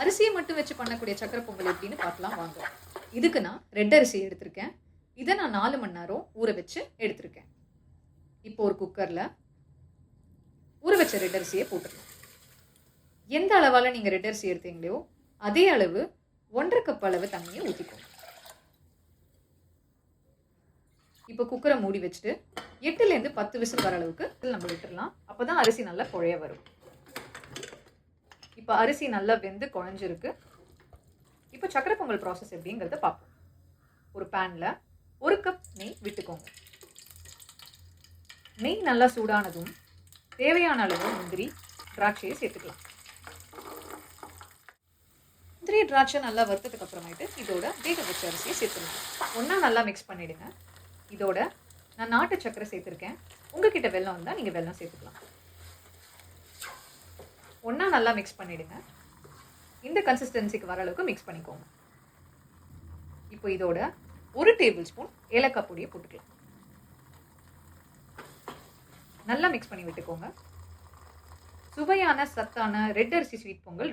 அரிசியை மட்டும் வச்சு பண்ணக்கூடிய சக்கரை பொங்கல் எப்படின்னு பார்க்கலாம் வாங்க. இதுக்கு நான் ரெட் அரிசி எடுத்திருக்கேன். இதை நான் 4 மணி நேரம் ஊற வச்சு எடுத்திருக்கேன். இப்போ ஒரு குக்கரில் ஊற வச்ச ரெட் அரிசியை போட்டுருக்கோம். எந்த அளவால் நீங்கள் ரெட் அரிசி எடுத்தீங்களோ அதே அளவு 1.5 கப் அளவு தண்ணியை ஊற்றிக்கோங்க. இப்போ குக்கரை மூடி வச்சுட்டு 8லேருந்து 10 விசில் வர அளவுக்கு நம்ம விட்டுடலாம். அப்போ தான் அரிசி நல்லா குழைய வரும். இப்போ அரிசி நல்லா வெந்து குழஞ்சிருக்கு. இப்போ சக்கரை பொங்கல் ப்ராசஸ் எப்படிங்கிறத பார்ப்போம். ஒரு பேனில் 1 கப் நெய் விட்டுக்கோங்க. நெய் நல்லா சூடானதும் தேவையான அளவு முந்திரி திராட்சையை சேர்த்துக்கலாம். முந்திரி திராட்சை நல்லா வறுத்ததுக்கு அப்புறமேட்டு இதோட வேக வச்ச அரிசியை சேர்த்துக்கலாம். ஒன்றா நல்லா மிக்ஸ் பண்ணிவிடுங்க. இதோட நான் நாட்டு சக்கரை சேர்த்துருக்கேன். உங்ககிட்ட வெல்லம் இருந்தால் நீங்கள் வெல்லம் சேர்த்துக்கலாம். ஒன்றா நல்லா மிக்ஸ் பண்ணிவிடுங்க. இந்த கன்சிஸ்டன்சிக்கு வர அளவுக்கு மிக்ஸ் பண்ணிக்கோங்க. இப்போ இதோட 1 டேபிள் ஸ்பூன் ஏலக்காய் பொடியை போட்டுக்கலாம். நல்லா மிக்ஸ் பண்ணி விட்டுக்கோங்க. சுவையான சத்தான ரெட் அரிசி ஸ்வீட் பொங்கல்